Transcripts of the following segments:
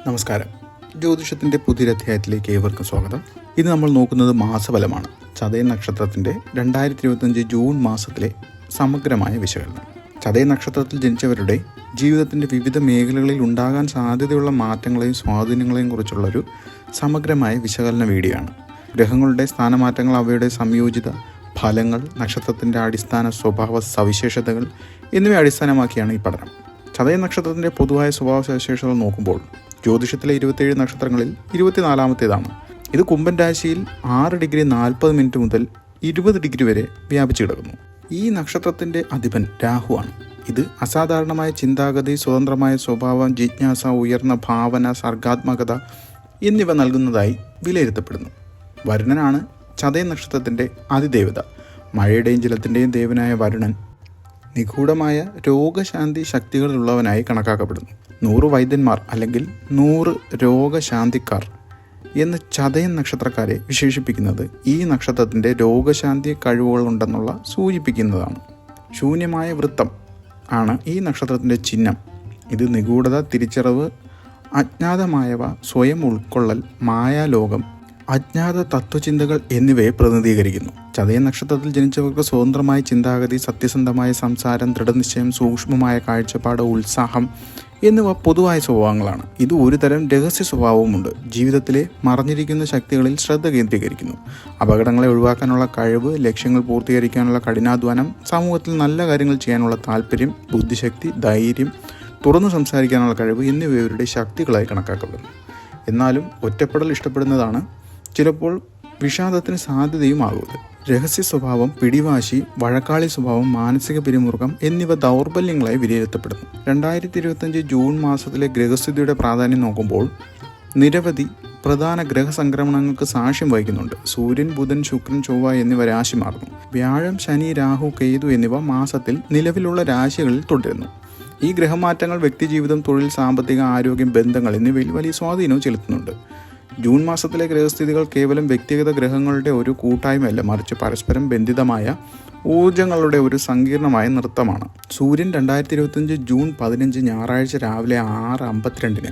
നമസ്കാരം. ജ്യോതിഷത്തിൻ്റെ പുതിയൊരധ്യായത്തിലേക്ക് ഏവർക്കും സ്വാഗതം. ഇത് നമ്മൾ നോക്കുന്നത് മാസഫലമാണ്. ചതയ നക്ഷത്രത്തിൻ്റെ 2025 ജൂൺ മാസത്തിലെ സമഗ്രമായ വിശകലനം. ചതയ നക്ഷത്രത്തിൽ ജനിച്ചവരുടെ ജീവിതത്തിൻ്റെ വിവിധ മേഖലകളിൽ ഉണ്ടാകാൻ സാധ്യതയുള്ള മാറ്റങ്ങളെയും സ്വാധീനങ്ങളെയും കുറിച്ചുള്ളൊരു സമഗ്രമായ വിശകലന വീഡിയോ ആണ്. ഗ്രഹങ്ങളുടെ സ്ഥാനമാറ്റങ്ങൾ, അവയുടെ സംയോജിത ഫലങ്ങൾ, നക്ഷത്രത്തിൻ്റെ അടിസ്ഥാന സ്വഭാവ സവിശേഷതകൾ എന്നിവയെ അടിസ്ഥാനമാക്കിയാണ് ഈ പഠനം. ചതയ നക്ഷത്രത്തിൻ്റെ പൊതുവായ സ്വഭാവ സവിശേഷതകൾ നോക്കുമ്പോൾ ജ്യോതിഷത്തിലെ 27 നക്ഷത്രങ്ങളിൽ 24ാമത്തേതാണ്. ഇത് കുംഭൻ രാശിയിൽ 6 ഡിഗ്രി 40 മിനിറ്റ് മുതൽ 20 ഡിഗ്രി വരെ വ്യാപിച്ചു കിടക്കുന്നു. ഈ നക്ഷത്രത്തിൻ്റെ അധിപൻ രാഹു ആണ്. ഇത് അസാധാരണമായ ചിന്താഗതി, സ്വതന്ത്രമായ സ്വഭാവം, ജിജ്ഞാസ, ഉയർന്ന ഭാവന, സർഗാത്മകത എന്നിവ നൽകുന്നതായി വിലയിരുത്തപ്പെടുന്നു. വരുണനാണ് ചതയ നക്ഷത്രത്തിൻ്റെ അതിദേവത. മഴയുടെയും ജലത്തിൻ്റെയും ദേവനായ വരുണൻ നിഗൂഢമായ രോഗശാന്തി ശക്തികളുള്ളവനായി കണക്കാക്കപ്പെടുന്നു. 100 വൈദ്യന്മാർ അല്ലെങ്കിൽ 100 രോഗശാന്തിക്കാർ എന്ന് ചതയൻ നക്ഷത്രക്കാരെ വിശേഷിപ്പിക്കുന്നത് ഈ നക്ഷത്രത്തിൻ്റെ രോഗശാന്തി കഴിവുകളുണ്ടെന്നുള്ള സൂചിപ്പിക്കുന്നതാണ്. ശൂന്യമായ വൃത്തം ആണ് ഈ നക്ഷത്രത്തിൻ്റെ ചിഹ്നം. ഇത് നിഗൂഢത, തിരിച്ചറിവ്, അജ്ഞാതമായവ, സ്വയം ഉൾക്കൊള്ളൽ, മായാലോകം, അജ്ഞാത തത്വചിന്തകൾ എന്നിവയെ പ്രതിനിധീകരിക്കുന്നു. ചതയ നക്ഷത്രത്തിൽ ജനിച്ചവർക്ക് സ്വതന്ത്രമായ ചിന്താഗതി, സത്യസന്ധമായ സംസാരം, ദൃഢനിശ്ചയം, സൂക്ഷ്മമായ കാഴ്ചപ്പാട്, ഉത്സാഹം എന്നിവ പൊതുവായ സ്വഭാവങ്ങളാണ്. ഇത് ഒരു തരം രഹസ്യ സ്വഭാവവുമുണ്ട്. ജീവിതത്തിലെ മറഞ്ഞിരിക്കുന്ന ശക്തികളിൽ ശ്രദ്ധ കേന്ദ്രീകരിക്കുന്നു. അപകടങ്ങളെ ഒഴിവാക്കാനുള്ള കഴിവ്, ലക്ഷ്യങ്ങൾ പൂർത്തീകരിക്കാനുള്ള കഠിനാധ്വാനം, സമൂഹത്തിൽ നല്ല കാര്യങ്ങൾ ചെയ്യാനുള്ള താല്പര്യം, ബുദ്ധിശക്തി, ധൈര്യം, തുറന്നു സംസാരിക്കാനുള്ള കഴിവ് എന്നിവ ഇവരുടെ ശക്തികളായി കണക്കാക്കപ്പെടുന്നു. എന്നാലും ഒറ്റപ്പെടൽ ഇഷ്ടപ്പെടുന്നതാണ് ചിലപ്പോൾ വിഷാദത്തിന് സാധ്യതയുമാകുന്നത്. രഹസ്യ സ്വഭാവം, പിടിവാശി, വഴക്കാളി സ്വഭാവം, മാനസിക പിരിമുറുക്കം എന്നിവ ദൗർബല്യങ്ങളായി വിലയിരുത്തപ്പെടുന്നു. 2025 ജൂൺ മാസത്തിലെ ഗ്രഹസ്ഥിതിയുടെ പ്രാധാന്യം നോക്കുമ്പോൾ നിരവധി പ്രധാന ഗ്രഹസംക്രമണങ്ങൾക്ക് സാക്ഷ്യം വഹിക്കുന്നുണ്ട്. സൂര്യൻ, ബുധൻ, ശുക്രൻ, ചൊവ്വ എന്നിവ രാശി മാറുന്നു. വ്യാഴം, ശനി, രാഹു, കേതു എന്നിവ മാസത്തിൽ നിലവിലുള്ള രാശികളിൽ തുടരുന്നു. ഈ ഗ്രഹമാറ്റങ്ങൾ വ്യക്തിജീവിതം, തൊഴിൽ, സാമ്പത്തിക, ആരോഗ്യം, ബന്ധങ്ങൾ എന്നിവയിൽ വലിയ സ്വാധീനവും ചെലുത്തുന്നുണ്ട്. ജൂൺ മാസത്തിലെ ഗ്രഹസ്ഥിതികൾ കേവലം വ്യക്തിഗത ഗ്രഹങ്ങളുടെ ഒരു കൂട്ടായ്മയല്ല, മറിച്ച് പരസ്പരം ബന്ധിതമായ ഊർജങ്ങളുടെ ഒരു സങ്കീർണമായ നൃത്തമാണ്. സൂര്യൻ 2025 ജൂൺ 15 ഞായറാഴ്ച രാവിലെ 6:52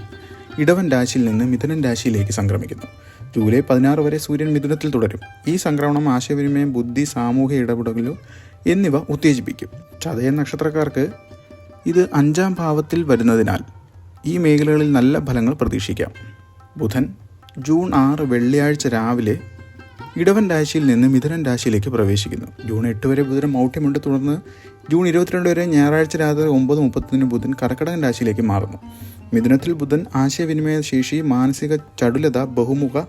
ഇടവൻ രാശിയിൽ നിന്ന് മിഥുനൻ രാശിയിലേക്ക് സംക്രമിക്കുന്നു. ജൂലൈ 16 വരെ സൂര്യൻ മിഥുനത്തിൽ തുടരും. ഈ സംക്രമണം ആശയവിനിമയം, ബുദ്ധി, സാമൂഹിക ഇടപെടലുകൾ എന്നിവ ഉത്തേജിപ്പിക്കും. ചതയ നക്ഷത്രക്കാർക്ക് ഇത് 5ാം ഭാവത്തിൽ വരുന്നതിനാൽ ഈ മേഖലകളിൽ നല്ല ഫലങ്ങൾ പ്രതീക്ഷിക്കാം. ബുധൻ ജൂൺ 6 വെള്ളിയാഴ്ച രാവിലെ ഇടവൻ രാശിയിൽ നിന്ന് മിഥുനൻ രാശിയിലേക്ക് പ്രവേശിക്കുന്നു. ജൂൺ 8 വരെ ബുധൻ മൗഢ്യമുണ്ട്. തുടർന്ന് ജൂൺ 22 വരെ ഞായറാഴ്ച രാത്രി 9:30 ബുധൻ കർക്കിടകൻ രാശിയിലേക്ക് മാറുന്നു. മിഥുനത്തിൽ ബുധൻ ആശയവിനിമയ ശേഷി, മാനസിക ചടുലത, ബഹുമുഖ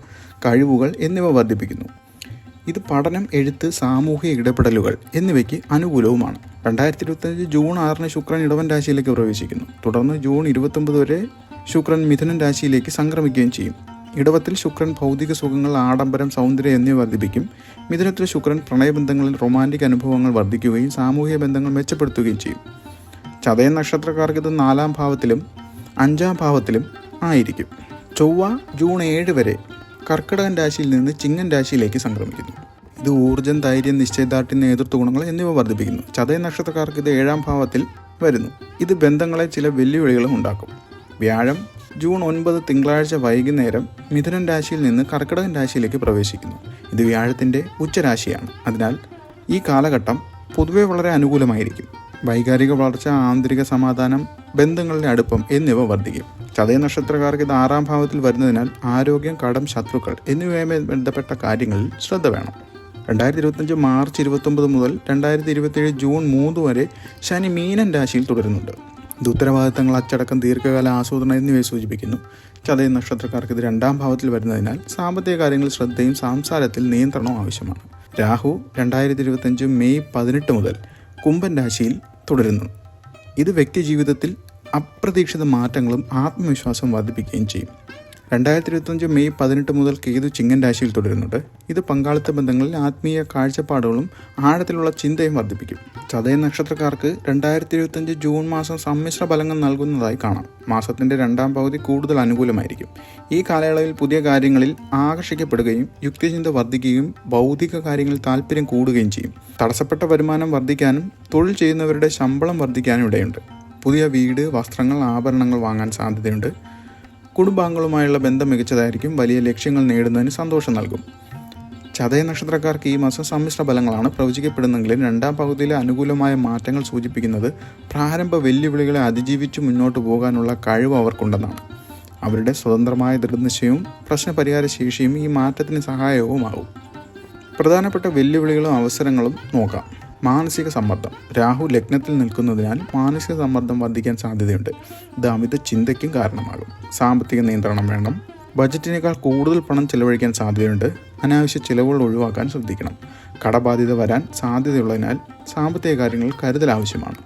കഴിവുകൾ എന്നിവ വർദ്ധിപ്പിക്കുന്നു. ഇത് പഠനം, എഴുത്ത്, സാമൂഹിക ഇടപെടലുകൾ എന്നിവയ്ക്ക് അനുകൂലവുമാണ്. 2025 ജൂൺ 6 ശുക്രൻ ഇടവൻ രാശിയിലേക്ക് പ്രവേശിക്കുന്നു. തുടർന്ന് ജൂൺ 29 വരെ ശുക്രൻ മിഥുനൻ രാശിയിലേക്ക് സംക്രമിക്കുകയും ചെയ്യും. ഇടവത്തിൽ ശുക്രൻ ഭൗതിക സുഖങ്ങൾ, ആഡംബരം, സൗന്ദര്യം എന്നിവ വർദ്ധിപ്പിക്കും. മിഥുനത്തിൽ ശുക്രൻ പ്രണയബന്ധങ്ങളിൽ റൊമാൻറ്റിക് അനുഭവങ്ങൾ വർദ്ധിക്കുകയും സാമൂഹിക ബന്ധങ്ങൾ മെച്ചപ്പെടുത്തുകയും ചെയ്യും. ചതയ നക്ഷത്രക്കാർക്ക് ഇത് 4ാം ഭാവത്തിലും 5ാം ഭാവത്തിലും ആയിരിക്കും. ചൊവ്വ ജൂൺ 7 വരെ കർക്കിടകൻ രാശിയിൽ നിന്ന് ചിങ്ങൻ രാശിയിലേക്ക് സംക്രമിക്കുന്നു. ഇത് ഊർജ്ജം, ധൈര്യം, നിശ്ചയദാർഢ്യം, നേതൃത്വ ഗുണങ്ങൾ എന്നിവ വർദ്ധിപ്പിക്കുന്നു. ചതയ നക്ഷത്രക്കാർക്ക് ഇത് 7ാം ഭാവത്തിൽ വരുന്നു. ഇത് ബന്ധങ്ങളെ ചില വെല്ലുവിളികളും ഉണ്ടാക്കും. വ്യാഴം ജൂൺ 9 തിങ്കളാഴ്ച വൈകുന്നേരം മിഥുനൻ രാശിയിൽ നിന്ന് കർക്കിടകൻ രാശിയിലേക്ക് പ്രവേശിക്കുന്നു. ഇത് വ്യാഴത്തിൻ്റെ ഉച്ചരാശിയാണ്. അതിനാൽ ഈ കാലഘട്ടം പൊതുവെ വളരെ അനുകൂലമായിരിക്കും. വൈകാരിക വളർച്ച, ആന്തരിക സമാധാനം, ബന്ധങ്ങളിലെ അടുപ്പം എന്നിവ വർദ്ധിക്കും. ചതയ നക്ഷത്രക്കാർക്ക് ഇത് 6ാം ഭാവത്തിൽ വരുന്നതിനാൽ ആരോഗ്യം, കടം, ശത്രുക്കൾ എന്നിവയുമായി ബന്ധപ്പെട്ട കാര്യങ്ങളിൽ ശ്രദ്ധ വേണം. 2025 മാർച്ച് 29 മുതൽ 2027 ജൂൺ 3 വരെ ശനി മീനൻ രാശിയിൽ തുടരുന്നുണ്ട്. ഇത് ഉത്തരവാദിത്തങ്ങൾ, അച്ചടക്കം, ദീർഘകാല ആസൂത്രണം എന്നിവയെ സൂചിപ്പിക്കുന്നു. ചതയ നക്ഷത്രക്കാർക്ക് ഇത് 2ാം ഭാവത്തിൽ വരുന്നതിനാൽ സാമ്പത്തിക കാര്യങ്ങളിൽ ശ്രദ്ധയും സംസാരത്തിൽ നിയന്ത്രണവും ആവശ്യമാണ്. രാഹു 2025 മെയ് 18 മുതൽ കുംഭൻ രാശിയിൽ തുടരുന്നു. ഇത് വ്യക്തി ജീവിതത്തിൽ അപ്രതീക്ഷിത മാറ്റങ്ങളും ആത്മവിശ്വാസവും വർദ്ധിപ്പിക്കുകയും ചെയ്യും. 2025 മെയ് 18 മുതൽ കേതു ചിങ്ങൻ രാശിയിൽ തുടരുന്നുണ്ട്. ഇത് പങ്കാളിത്ത ബന്ധങ്ങളിൽ ആത്മീയ കാഴ്ചപ്പാടുകളും ആഴത്തിലുള്ള ചിന്തയും വർദ്ധിപ്പിക്കും. ചതയ നക്ഷത്രക്കാർക്ക് 2025 ജൂൺ മാസം സമ്മിശ്ര ഫലങ്ങൾ നൽകുന്നതായി കാണാം. മാസത്തിൻ്റെ 2ാം പകുതി കൂടുതൽ അനുകൂലമായിരിക്കും. ഈ കാലയളവിൽ പുതിയ കാര്യങ്ങളിൽ ആകർഷിക്കപ്പെടുകയും യുക്തിചിന്ത വർദ്ധിക്കുകയും ഭൗതിക കാര്യങ്ങളിൽ താല്പര്യം കൂടുകയും ചെയ്യും. തടസ്സപ്പെട്ട വരുമാനം വർദ്ധിക്കാനും തൊഴിൽ ചെയ്യുന്നവരുടെ ശമ്പളം വർദ്ധിക്കാനും ഇടയുണ്ട്. പുതിയ വീട്, വസ്ത്രങ്ങൾ, ആഭരണങ്ങൾ വാങ്ങാൻ സാധ്യതയുണ്ട്. കുടുംബാംഗങ്ങളുമായുള്ള ബന്ധം മികച്ചതായിരിക്കും. വലിയ ലക്ഷ്യങ്ങൾ നേടുന്നതിന് സന്തോഷം നൽകും. ചതയ നക്ഷത്രക്കാർക്ക് ഈ മാസം സമ്മിശ്ര ഫലങ്ങളാണ് പ്രവചിക്കപ്പെടുന്നെങ്കിലും രണ്ടാം പകുതിയിലെ അനുകൂലമായ മാറ്റങ്ങൾ സൂചിപ്പിക്കുന്നത് പ്രാരംഭ വെല്ലുവിളികളെ അതിജീവിച്ച് മുന്നോട്ട് പോകാനുള്ള കഴിവ് അവർക്കുണ്ടെന്നാണ്. അവരുടെ സ്വതന്ത്രമായ ദൃഢനിശ്ചയവും പ്രശ്നപരിഹാര ശേഷിയും ഈ മാറ്റത്തിന് സഹായകവുമാകും. പ്രധാനപ്പെട്ട വെല്ലുവിളികളും അവസരങ്ങളും നോക്കാം. മാനസിക സമ്മർദ്ദം. രാഹു ലഗ്നത്തിൽ നിൽക്കുന്നതിനാൽ മാനസിക സമ്മർദ്ദം വർദ്ധിക്കാൻ സാധ്യതയുണ്ട്. ഇത് അമിത ചിന്തയ്ക്കും കാരണമാകും. സാമ്പത്തിക നിയന്ത്രണം വേണം. ബജറ്റിനേക്കാൾ കൂടുതൽ പണം ചെലവഴിക്കാൻ സാധ്യതയുണ്ട്. അനാവശ്യ ചിലവുകൾ ഒഴിവാക്കാൻ ശ്രദ്ധിക്കണം. കടബാധ്യത വരാൻ സാധ്യതയുള്ളതിനാൽ സാമ്പത്തിക കാര്യങ്ങളിൽ കരുതൽ ആവശ്യമാണ്.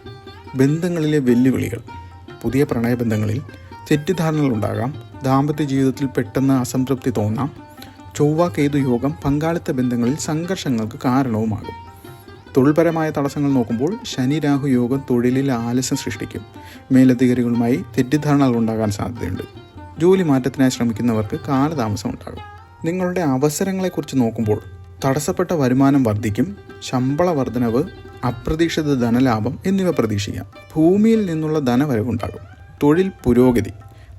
ബന്ധങ്ങളിലെ വെല്ലുവിളികൾ. പുതിയ പ്രണയബന്ധങ്ങളിൽ തെറ്റിദ്ധാരണകൾ ഉണ്ടാകാം. ദാമ്പത്യ ജീവിതത്തിൽ പെട്ടെന്ന് അസംതൃപ്തി തോന്നാം. ചൊവ്വ കേതു യോഗം പങ്കാളിത്ത ബന്ധങ്ങളിൽ സംഘർഷങ്ങൾക്ക് കാരണവുമാകും. തൊഴിൽപരമായ തടസ്സങ്ങൾ നോക്കുമ്പോൾ ശനി രാഹു യോഗം തൊഴിലിൽ ആലസ്യം സൃഷ്ടിക്കും. മേലധികാരികളുമായി തെറ്റിദ്ധാരണകൾ ഉണ്ടാകാൻ സാധ്യതയുണ്ട്. ജോലി മാറ്റത്തിനായി ശ്രമിക്കുന്നവർക്ക് കാലതാമസം ഉണ്ടാകും. നിങ്ങളുടെ അവസരങ്ങളെക്കുറിച്ച് നോക്കുമ്പോൾ തടസ്സപ്പെട്ട വരുമാനം വർദ്ധിക്കും. ശമ്പള വർധനവ്, അപ്രതീക്ഷിത ധനലാഭം എന്നിവ പ്രതീക്ഷിക്കാം. ഭൂമിയിൽ നിന്നുള്ള ധനവരവുണ്ടാകും. തൊഴിൽ പുരോഗതി.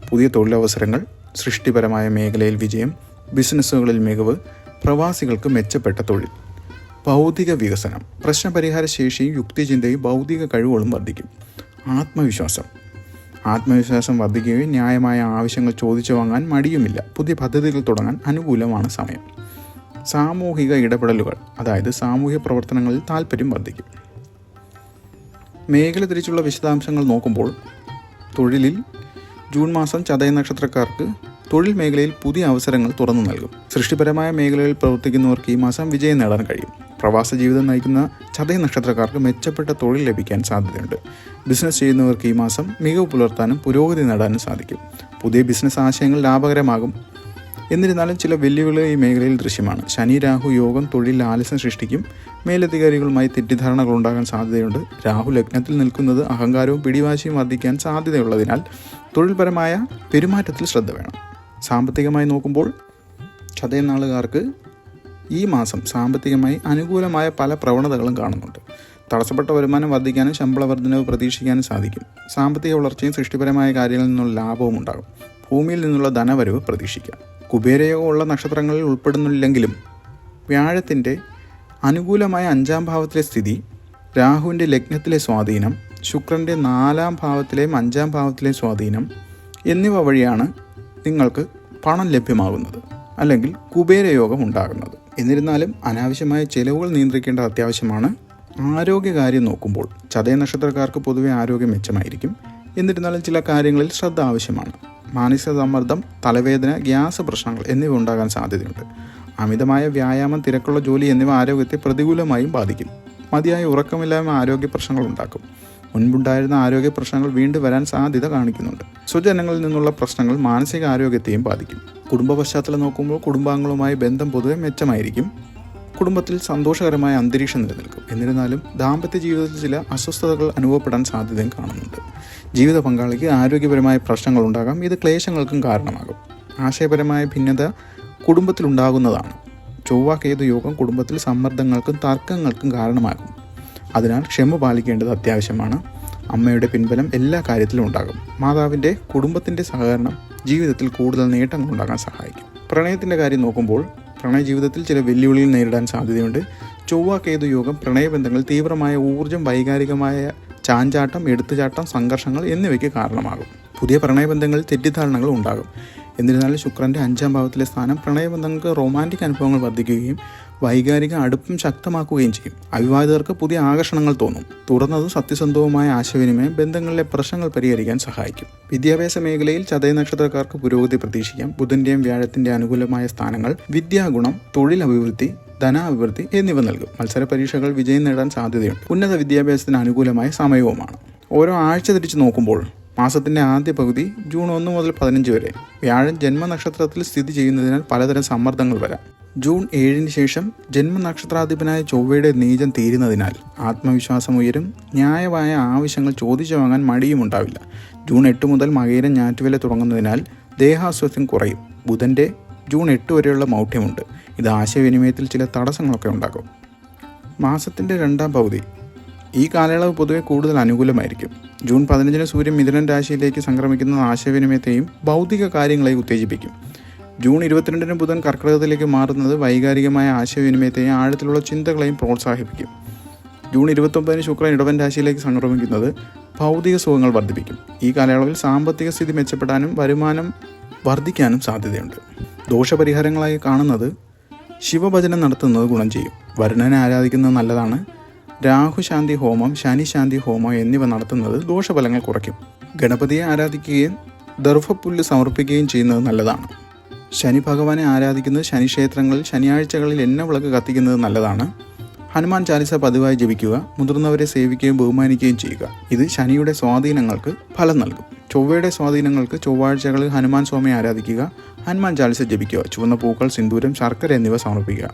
പുതിയ തൊഴിലവസരങ്ങൾ, സൃഷ്ടിപരമായ മേഖലയിൽ വിജയം, ബിസിനസ്സുകളിൽ മികവ്, പ്രവാസികൾക്ക് മെച്ചപ്പെട്ട തൊഴിൽ. ബൗദ്ധിക വികസനം. പ്രശ്നപരിഹാര ശേഷിയും യുക്തിചിന്തയും ബൗദ്ധിക കഴിവുകളും വർദ്ധിക്കും. ആത്മവിശ്വാസം വർദ്ധിക്കുകയും ന്യായമായ ആവശ്യങ്ങൾ ചോദിച്ചു വാങ്ങാൻ മടിയുമില്ല. പുതിയ പദ്ധതികൾ തുടങ്ങാൻ അനുകൂലമാണ് സമയം. സാമൂഹിക ഇടപെടലുകൾ, അതായത് സാമൂഹ്യ പ്രവർത്തനങ്ങളിൽ താല്പര്യം വർദ്ധിക്കും. മേഖല തിരിച്ചുള്ള വിശദാംശങ്ങൾ നോക്കുമ്പോൾ തൊഴിലിൽ ജൂൺ മാസം ചതയ നക്ഷത്രക്കാർക്ക് തൊഴിൽ മേഖലയിൽ പുതിയ അവസരങ്ങൾ തുറന്നു നൽകും. സൃഷ്ടിപരമായ മേഖലയിൽ പ്രവർത്തിക്കുന്നവർക്ക് ഈ മാസം വിജയം നേടാൻ കഴിയും. പ്രവാസ ജീവിതം നയിക്കുന്ന ചതയ നക്ഷത്രക്കാർക്ക് മെച്ചപ്പെട്ട തൊഴിൽ ലഭിക്കാൻ സാധ്യതയുണ്ട്. ബിസിനസ് ചെയ്യുന്നവർക്ക് ഈ മാസം മികവ് പുലർത്താനും പുരോഗതി നേടാനും സാധിക്കും. പുതിയ ബിസിനസ് ആശയങ്ങൾ ലാഭകരമാകും. എന്നിരുന്നാലും ചില വെല്ലുവിളികൾ ഈ മേഖലയിൽ ദൃശ്യമാണ്. ശനി രാഹു യോഗം തൊഴിൽ ആലസ്യം സൃഷ്ടിക്കും. മേലധികാരികളുമായി തെറ്റിദ്ധാരണകൾ ഉണ്ടാകാൻ സാധ്യതയുണ്ട്. രാഹു ലഗ്നത്തിൽ നിൽക്കുന്നത് അഹങ്കാരവും പിടിവാശിയും വർദ്ധിക്കാൻ സാധ്യതയുള്ളതിനാൽ തൊഴിൽപരമായ പെരുമാറ്റത്തിൽ ശ്രദ്ധ വേണം. സാമ്പത്തികമായി നോക്കുമ്പോൾ ചതയ നാളുകാർക്ക് ഈ മാസം സാമ്പത്തികമായി അനുകൂലമായ പല പ്രവണതകളും കാണുന്നുണ്ട്. തടസ്സപ്പെട്ട വരുമാനം വർദ്ധിക്കാനും ശമ്പള വർധനവ് പ്രതീക്ഷിക്കാനും സാധിക്കും. സാമ്പത്തിക വളർച്ചയും സൃഷ്ടിപരമായ കാര്യങ്ങളിൽ നിന്നുള്ള ലാഭവും ഉണ്ടാകും. ഭൂമിയിൽ നിന്നുള്ള ധനവരവ് പ്രതീക്ഷിക്കാം. കുബേരയോഗമുള്ള നക്ഷത്രങ്ങളിൽ ഉൾപ്പെടുന്നില്ലെങ്കിലും വ്യാഴത്തിൻ്റെ അനുകൂലമായ 5-ാം ഭാവത്തിലെ സ്ഥിതി, രാഹുവിൻ്റെ ലഗ്നത്തിലെ സ്വാധീനം, ശുക്രൻ്റെ 4-ാം ഭാവത്തിലെയും 5-ാം ഭാവത്തിലെയും സ്വാധീനം എന്നിവ വഴിയാണ് നിങ്ങൾക്ക് പണം ലഭ്യമാകുന്നത് അല്ലെങ്കിൽ കുബേരയോഗം ഉണ്ടാകുന്നത്. എന്നിരുന്നാലും അനാവശ്യമായ ചിലവുകൾ നിയന്ത്രിക്കേണ്ട അത്യാവശ്യമാണ്. ആരോഗ്യകാര്യം നോക്കുമ്പോൾ ചതയ നക്ഷത്രക്കാർക്ക് പൊതുവെ ആരോഗ്യം മെച്ചമായിരിക്കും. എന്നിരുന്നാലും ചില കാര്യങ്ങളിൽ ശ്രദ്ധ ആവശ്യമാണ്. മാനസിക സമ്മർദ്ദം, തലവേദന, ഗ്യാസ് പ്രശ്നങ്ങൾ എന്നിവ ഉണ്ടാകാൻ സാധ്യതയുണ്ട്. അമിതമായ വ്യായാമം, തിരക്കുള്ള ജോലി എന്നിവ ആരോഗ്യത്തെ പ്രതികൂലമായും ബാധിക്കും. മതിയായ ഉറക്കമില്ലായ്മ ആരോഗ്യ പ്രശ്നങ്ങൾ ഉണ്ടാക്കും. മുൻപുണ്ടായിരുന്ന ആരോഗ്യ പ്രശ്നങ്ങൾ വീണ്ടും വരാൻ സാധ്യത കാണിക്കുന്നുണ്ട്. സ്വജനങ്ങളിൽ നിന്നുള്ള പ്രശ്നങ്ങൾ മാനസിക ആരോഗ്യത്തെയും ബാധിക്കും. കുടുംബ പശ്ചാത്തലം നോക്കുമ്പോൾ കുടുംബാംഗങ്ങളുമായി ബന്ധം പൊതുവെ മെച്ചമായിരിക്കും. കുടുംബത്തിൽ സന്തോഷകരമായ അന്തരീക്ഷം നിലനിൽക്കും. എന്നിരുന്നാലും ദാമ്പത്യ ജീവിതത്തിൽ ചില അസ്വസ്ഥതകൾ അനുഭവപ്പെടാൻ സാധ്യതയും കാണുന്നുണ്ട്. ജീവിത പങ്കാളിക്ക് ആരോഗ്യപരമായ പ്രശ്നങ്ങൾ ഉണ്ടാകാം. ഇത് ക്ലേശങ്ങൾക്കും കാരണമാകും. ആശയപരമായ ഭിന്നത കുടുംബത്തിലുണ്ടാകുന്നതാണ്. ചൊവ്വ കേതു യോഗം കുടുംബത്തിൽ സമ്മർദ്ദങ്ങൾക്കും തർക്കങ്ങൾക്കും കാരണമാകും. അതിനാൽ ക്ഷമ പാലിക്കേണ്ടത് അത്യാവശ്യമാണ്. അമ്മയുടെ പിൻബലം എല്ലാ കാര്യത്തിലും ഉണ്ടാകും. മാതാവിൻ്റെ കുടുംബത്തിൻ്റെ സഹകരണം ജീവിതത്തിൽ കൂടുതൽ നേട്ടങ്ങൾ ഉണ്ടാകാൻ സഹായിക്കും. പ്രണയത്തിൻ്റെ കാര്യം നോക്കുമ്പോൾ പ്രണയ ജീവിതത്തിൽ ചില വെല്ലുവിളികൾ നേരിടാൻ സാധ്യതയുണ്ട്. ചൊവ്വ കേതു യോഗം പ്രണയബന്ധങ്ങൾ തീവ്രമായ ഊർജ്ജം, വൈകാരികമായ ചാഞ്ചാട്ടം, എടുത്തുചാട്ടം, സംഘർഷങ്ങൾ എന്നിവയ്ക്ക് കാരണമാകും. പുതിയ പ്രണയബന്ധങ്ങളിൽ തെറ്റിദ്ധാരണകൾ ഉണ്ടാകും. എന്നിരുന്നാലും ശുക്രൻ്റെ 5-ാം ഭാവത്തിലെ സ്ഥാനം പ്രണയബന്ധങ്ങൾക്ക് റൊമാൻറ്റിക് അനുഭവങ്ങൾ വർദ്ധിക്കുകയും വൈകാരിക അടുപ്പം ശക്തമാക്കുകയും ചെയ്യും. അവിവാഹിതർക്ക് പുതിയ ആകർഷണങ്ങൾ തോന്നും. തുറന്നതും സത്യസന്ധവുമായ ആശയവിനിമയം ബന്ധങ്ങളിലെ പ്രശ്നങ്ങൾ പരിഹരിക്കാൻ സഹായിക്കും. വിദ്യാഭ്യാസ മേഖലയിൽ ചതയ നക്ഷത്രക്കാർക്ക് പുരോഗതി പ്രതീക്ഷിക്കാം. ബുധൻ്റെയും വ്യാഴത്തിൻ്റെ അനുകൂലമായ സ്ഥാനങ്ങൾ വിദ്യാഗുണം, തൊഴിൽ അഭിവൃദ്ധി, ധനാഭിവൃദ്ധി എന്നിവ നൽകും. മത്സര പരീക്ഷകൾ വിജയം നേടാൻ സാധ്യതയുണ്ട്. ഉന്നത വിദ്യാഭ്യാസത്തിന് അനുകൂലമായ സമയവുമാണ്. ഓരോ ആഴ്ച തിരിച്ച് നോക്കുമ്പോൾ മാസത്തിൻ്റെ ആദ്യ പകുതി ജൂൺ 1 മുതൽ 15 വരെ വ്യാഴം ജന്മനക്ഷത്രത്തിൽ സ്ഥിതി ചെയ്യുന്നതിനാൽ പലതരം സമ്മർദ്ദങ്ങൾ വരാം. ജൂൺ 7 ശേഷം ജന്മനക്ഷത്രാധിപനായ ചൊവ്വയുടെ നീചം തീരുന്നതിനാൽ ആത്മവിശ്വാസം ഉയരും. ന്യായമായ ആവശ്യങ്ങൾ ചോദിച്ചു വാങ്ങാൻ മടിയും ഉണ്ടാവില്ല. ജൂൺ 8 മുതൽ മകയിരം ഞാറ്റുവേല തുടങ്ങുന്നതിനാൽ ദേഹാസ്വാസ്ഥ്യം കുറയും. ബുധൻ്റെ ജൂൺ 8 വരെയുള്ള മൗഢ്യമുണ്ട്. ഇത് ആശയവിനിമയത്തിൽ ചില തടസ്സങ്ങളൊക്കെ ഉണ്ടാക്കും. മാസത്തിൻ്റെ 2-ാം പകുതി ഈ കാലയളവ് പൊതുവെ കൂടുതൽ അനുകൂലമായിരിക്കും. ജൂൺ 15 സൂര്യൻ മിഥുനൻ രാശിയിലേക്ക് സംക്രമിക്കുന്നത് ആശയവിനിമയത്തെയും ഭൗതിക കാര്യങ്ങളെയും ഉത്തേജിപ്പിക്കും. ജൂൺ 22 ബുധൻ കർക്കിടകത്തിലേക്ക് മാറുന്നത് വൈകാരികമായ ആശയവിനിമയത്തെയും ആഴത്തിലുള്ള ചിന്തകളെയും പ്രോത്സാഹിപ്പിക്കും. ജൂൺ 29 ശുക്രൻ ഇടവൻ രാശിയിലേക്ക് സംക്രമിക്കുന്നത് ഭൗതിക സുഖങ്ങൾ വർദ്ധിപ്പിക്കും. ഈ കാലയളവിൽ സാമ്പത്തിക സ്ഥിതി മെച്ചപ്പെടാനും വരുമാനം വർദ്ധിക്കാനും സാധ്യതയുണ്ട്. ദോഷപരിഹാരങ്ങളായി കാണുന്നത് ശിവഭജനം നടത്തുന്നത് ഗുണം ചെയ്യും. വരുണനെ ആരാധിക്കുന്നത് നല്ലതാണ്. രാഹുശാന്തി ഹോമം, ശനിശാന്തി ഹോമം എന്നിവ നടത്തുന്നത് ദോഷഫലങ്ങൾ കുറയ്ക്കും. ഗണപതിയെ ആരാധിക്കുകയും ദർഭപ്പുല്ല് സമർപ്പിക്കുകയും ചെയ്യുന്നത് നല്ലതാണ്. ശനി ഭഗവാനെ ആരാധിക്കുന്നത് ശനിക്ഷേത്രങ്ങളിൽ ശനിയാഴ്ചകളിൽ എണ്ണവിളക്ക് കത്തിക്കുന്നത് നല്ലതാണ്. ഹനുമാൻ ചാലിസ പതിവായി ജപിക്കുക. മുതിർന്നവരെ സേവിക്കുകയും ബഹുമാനിക്കുകയും ചെയ്യുക. ഇത് ശനിയുടെ സ്വാധീനങ്ങൾക്ക് ഫലം നൽകും. ചൊവ്വയുടെ സ്വാധീനങ്ങൾക്ക് ചൊവ്വാഴ്ചകളിൽ ഹനുമാൻ സ്വാമിയെ ആരാധിക്കുക. ഹനുമാൻ ചാലിസ ജപിക്കുക. ചുവന്ന പൂക്കൾ, സിന്ദൂരം, ശർക്കര എന്നിവ സമർപ്പിക്കുക.